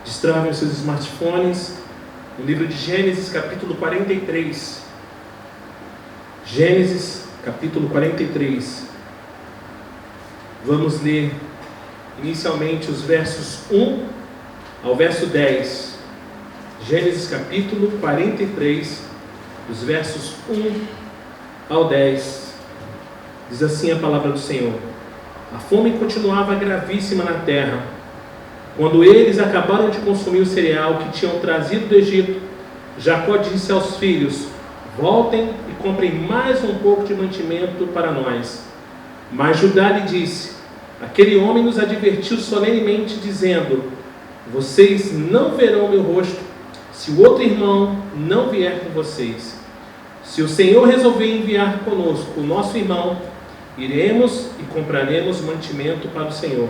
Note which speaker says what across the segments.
Speaker 1: Destravem os seus smartphones no livro de Gênesis, capítulo 43. Gênesis, capítulo 43. Vamos ler inicialmente os versos 1 ao verso 10. Gênesis, capítulo 43, os versos 1 ao 10. Diz assim a palavra do Senhor: A fome continuava gravíssima na terra. Quando eles acabaram de consumir o cereal que tinham trazido do Egito, Jacó disse aos filhos: Voltem e comprem mais um pouco de mantimento para nós. Mas Judá lhe disse: Aquele homem nos advertiu solenemente, dizendo: Vocês não verão meu rosto, se o outro irmão não vier com vocês. Se o Senhor resolver enviar conosco o nosso irmão, iremos e compraremos mantimento para o Senhor.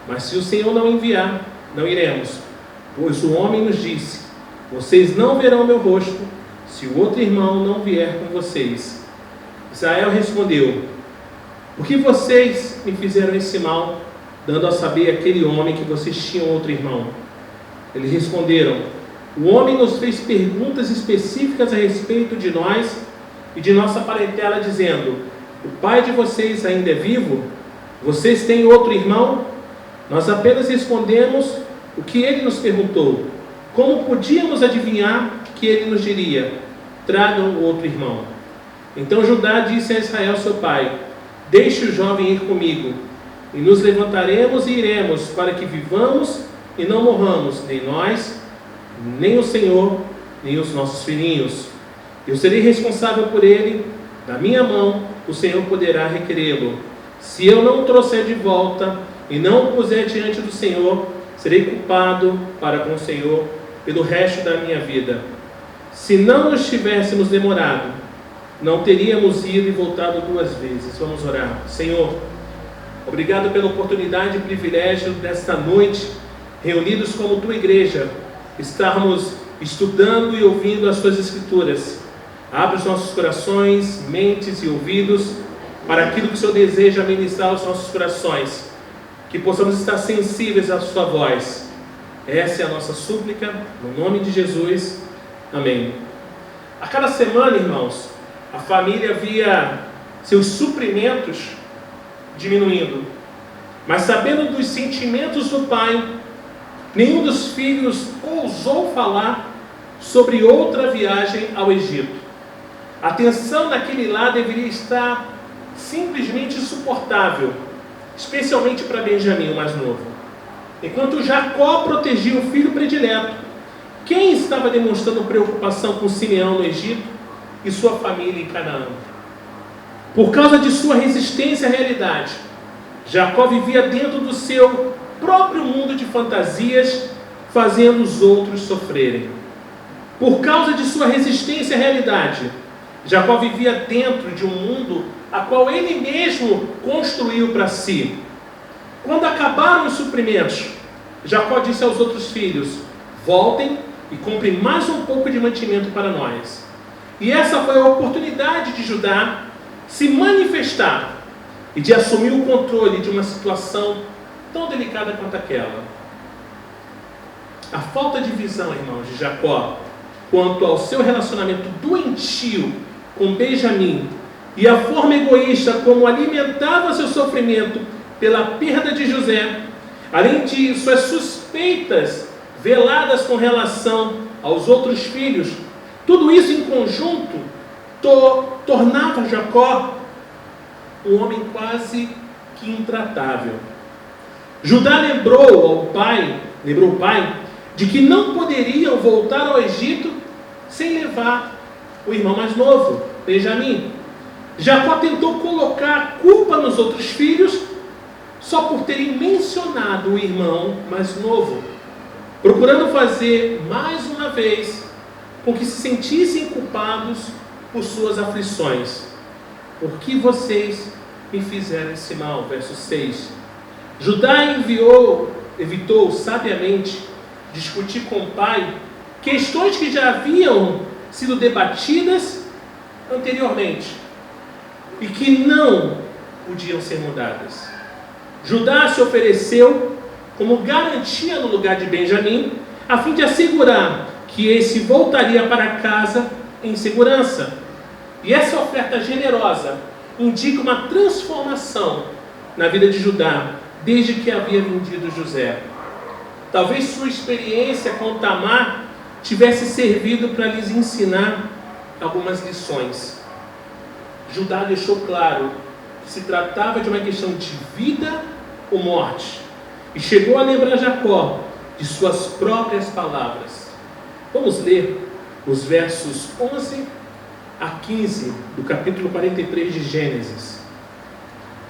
Speaker 1: Mas se o Senhor não enviar, não iremos, pois o homem nos disse: Vocês não verão meu rosto, se o outro irmão não vier com vocês. Israel respondeu: Por que vocês me fizeram esse mal, dando a saber àquele homem que vocês tinham outro irmão? Eles responderam: O homem nos fez perguntas específicas a respeito de nós e de nossa parentela, dizendo: O pai de vocês ainda é vivo? Vocês têm outro irmão? Nós apenas respondemos o que ele nos perguntou. Como podíamos adivinhar que ele nos diria: Tragam o outro irmão? Então Judá disse a Israel seu pai: Deixe o jovem ir comigo, e nos levantaremos e iremos, para que vivamos e não morramos, nem nós, nem o Senhor, nem os nossos filhinhos. Eu serei responsável por ele, da minha mão o Senhor poderá requerê-lo. Se eu não o trouxer de volta e não o puser diante do Senhor, serei culpado para com o Senhor pelo resto da minha vida. Se não nos tivéssemos demorado, não teríamos ido e voltado 2 vezes. Vamos orar. Senhor, obrigado pela oportunidade e privilégio desta noite, reunidos como tua igreja, estarmos estudando e ouvindo as tuas escrituras. Abre os nossos corações, mentes e ouvidos para aquilo que o Senhor deseja ministrar aos nossos corações, que possamos estar sensíveis à sua voz. Essa é a nossa súplica, no nome de Jesus. Amém. A cada semana, irmãos, a família via seus suprimentos diminuindo, mas sabendo dos sentimentos do pai, nenhum dos filhos ousou falar sobre outra viagem ao Egito. A tensão naquele lar deveria estar simplesmente insuportável, especialmente para Benjamim, o mais novo. Enquanto Jacó protegia o filho predileto, quem estava demonstrando preocupação com Simeão no Egito e sua família em Canaã? Por causa de sua resistência à realidade, Jacó vivia dentro do seu próprio mundo de fantasias, fazendo os outros sofrerem. Por causa de sua resistência à realidade, Jacó vivia dentro de um mundo a qual ele mesmo construiu para si. Quando acabaram os suprimentos, Jacó disse aos outros filhos: Voltem e comprem mais um pouco de mantimento para nós. E essa foi a oportunidade de Judá se manifestar e de assumir o controle de uma situação tão delicada quanto aquela. A falta de visão, irmãos, de Jacó quanto ao seu relacionamento doentio com Benjamim e a forma egoísta como alimentava seu sofrimento pela perda de José, além de suas suspeitas veladas com relação aos outros filhos, tudo isso em conjunto tornava Jacó um homem quase que intratável. Judá lembrou o pai de que não poderiam voltar ao Egito sem levar o irmão mais novo, Benjamim. Jacó tentou colocar a culpa nos outros filhos só por terem mencionado o irmão mais novo, procurando fazer mais uma vez com que se sentissem culpados por suas aflições. Por que vocês me fizeram esse mal? Verso 6. Judá evitou sabiamente discutir com o pai questões que já haviam sido debatidas anteriormente e que não podiam ser mudadas. Judá se ofereceu como garantia no lugar de Benjamim, a fim de assegurar que esse voltaria para casa em segurança. E essa oferta generosa indica uma transformação na vida de Judá, desde que havia vendido José. Talvez sua experiência com Tamar tivesse servido para lhes ensinar algumas lições. Judá deixou claro que se tratava de uma questão de vida ou morte, e chegou a lembrar Jacó de suas próprias palavras. Vamos ler os versos 11 a 15 do capítulo 43 de Gênesis.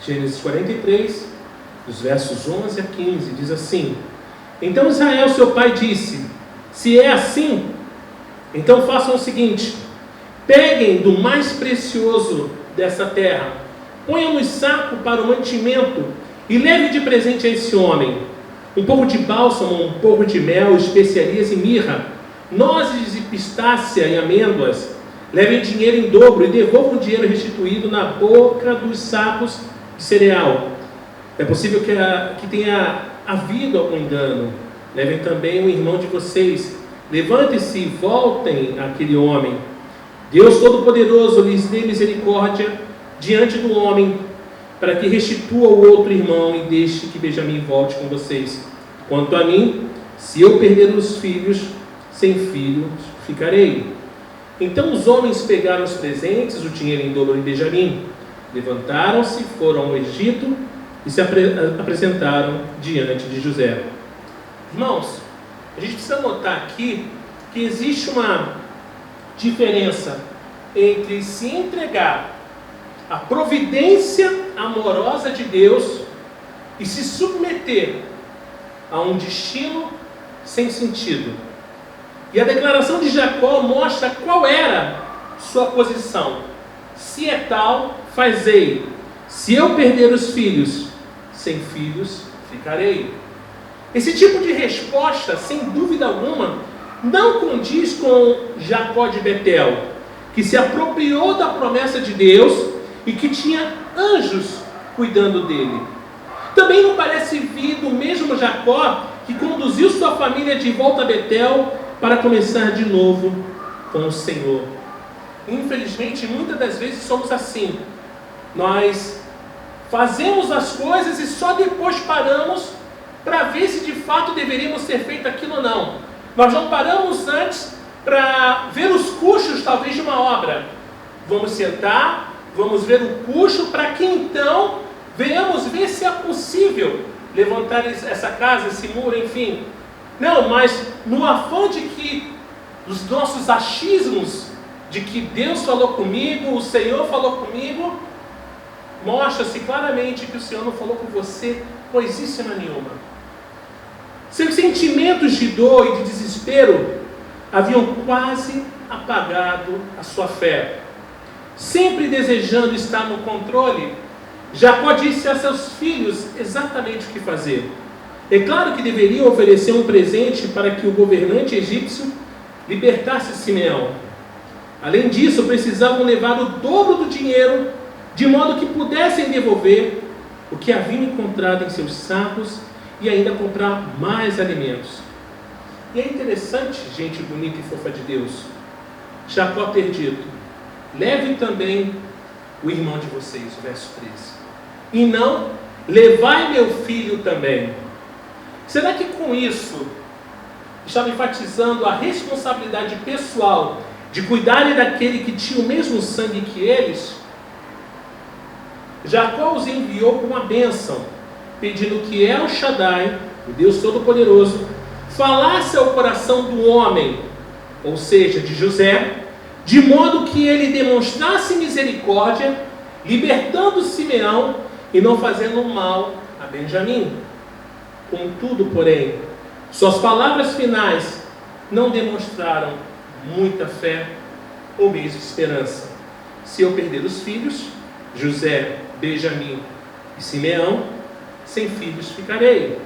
Speaker 1: Gênesis 43, dos versos 11 a 15, diz assim: Então Israel, seu pai, disse: Se é assim, então façam o seguinte: peguem do mais precioso dessa terra, ponham no saco para o mantimento e leve de presente a esse homem um pouco de bálsamo, um pouco de mel, especiarias e mirra, nozes de pistácia e amêndoas. Levem dinheiro em dobro e devolvam o dinheiro restituído na boca dos sacos de cereal. É possível que tenha havido algum engano. Levem também o irmão de vocês. Levantem-se e voltem àquele homem. Deus Todo-Poderoso lhes dê misericórdia diante do homem, para que restitua o outro irmão e deixe que Benjamim volte com vocês. Quanto a mim, se eu perder os filhos, sem filhos ficarei. Então os homens pegaram os presentes, o dinheiro em dobro de Benjamim, levantaram-se, foram ao Egito e se apresentaram diante de José. Irmãos, a gente precisa notar aqui que existe uma diferença entre se entregar à providência amorosa de Deus e se submeter a um destino sem sentido. E a declaração de Jacó mostra qual era sua posição. Se é tal, fazei. Se eu perder os filhos, sem filhos ficarei. Esse tipo de resposta, sem dúvida alguma, não condiz com Jacó de Betel, que se apropriou da promessa de Deus e que tinha anjos cuidando dele. Também não parece vir do mesmo Jacó que conduziu sua família de volta a Betel para começar de novo com o Senhor. Infelizmente, muitas das vezes somos assim. Nós fazemos as coisas e só depois paramos para ver se de fato deveríamos ter feito aquilo ou não. Nós não paramos antes para ver os custos, talvez, de uma obra. Vamos sentar, vamos ver o custo, para que então venhamos ver se é possível levantar essa casa, esse muro, enfim. Não, mas no afã de que os nossos achismos, de que Deus falou comigo, o Senhor falou comigo, mostra-se claramente que o Senhor não falou com você coisíssima nenhuma. Seus sentimentos de dor e de desespero haviam quase apagado a sua fé. Sempre desejando estar no controle, Jacó disse a seus filhos exatamente o que fazer. É claro que deveriam oferecer um presente para que o governante egípcio libertasse Simeão. Além disso, precisavam levar o dobro do dinheiro, de modo que pudessem devolver o que haviam encontrado em seus sacos e ainda comprar mais alimentos. E é interessante, gente bonita e fofa de Deus, Jacó ter dito: leve também o irmão de vocês, o verso 13. E não, levai meu filho também. Será que com isso estava enfatizando a responsabilidade pessoal de cuidarem daquele que tinha o mesmo sangue que eles? Jacó os enviou com uma bênção, pedindo que El Shaddai, o Deus Todo-Poderoso, falasse ao coração do homem, ou seja, de José, de modo que ele demonstrasse misericórdia, libertando Simeão e não fazendo mal a Benjamim. Contudo, porém, suas palavras finais não demonstraram muita fé ou mesmo esperança. Se eu perder os filhos, José, Benjamim e Simeão, sem filhos ficarei.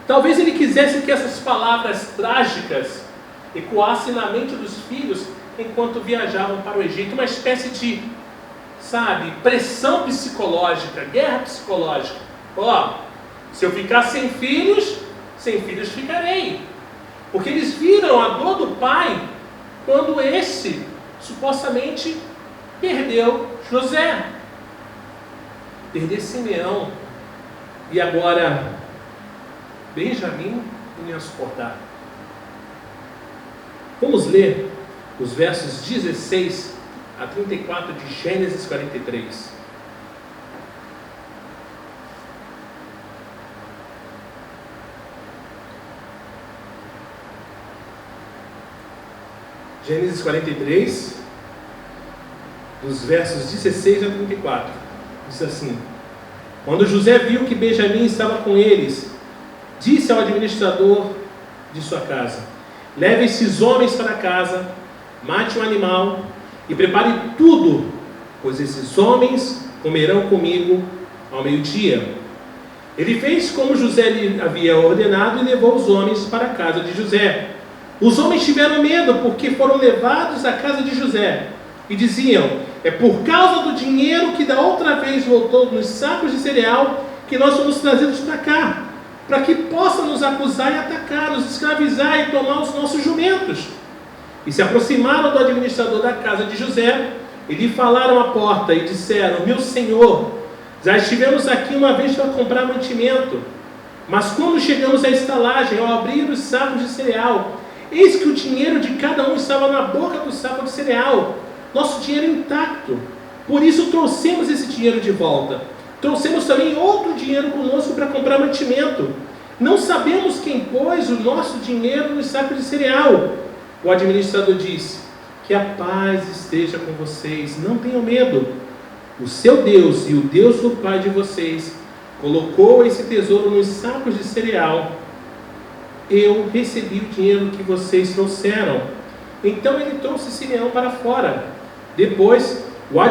Speaker 1: Talvez ele quisesse que essas palavras trágicas ecoassem na mente dos filhos enquanto viajavam para o Egito, uma espécie de, pressão psicológica, guerra psicológica. Se eu ficar sem filhos, sem filhos ficarei. Porque eles viram a dor do pai quando esse supostamente perdeu José, perder Simeão, e agora Benjamim não ia suportar. Vamos ler os versos 16 a 34 de Gênesis 43. Gênesis 43, dos versos 16 a 34. Diz assim: Quando José viu que Benjamim estava com eles, disse ao administrador de sua casa: leve esses homens para casa, mate um animal e prepare tudo, pois esses homens comerão comigo ao meio-dia. Ele fez como José lhe havia ordenado e levou os homens para a casa de José. Os homens tiveram medo porque foram levados à casa de José e diziam: é por causa do dinheiro que da outra vez voltou nos sacos de cereal que nós fomos trazidos para cá, para que possa nos acusar e atacar, nos escravizar e tomar os nossos jumentos. E se aproximaram do administrador da casa de José e lhe falaram à porta e disseram: meu senhor, já estivemos aqui uma vez para comprar mantimento, mas quando chegamos à estalagem, ao abrir os sacos de cereal, eis que o dinheiro de cada um estava na boca do saco de cereal, nosso dinheiro intacto. Por isso trouxemos esse dinheiro de volta. Trouxemos também outro dinheiro conosco para comprar mantimento. Não sabemos quem pôs o nosso dinheiro no saco de cereal. O administrador disse: que a paz esteja com vocês, não tenham medo. O seu Deus e o Deus do pai de vocês colocou esse tesouro nos sacos de cereal. Eu recebi o dinheiro que vocês trouxeram. Então ele trouxe Simeão para fora. Depois, o administrador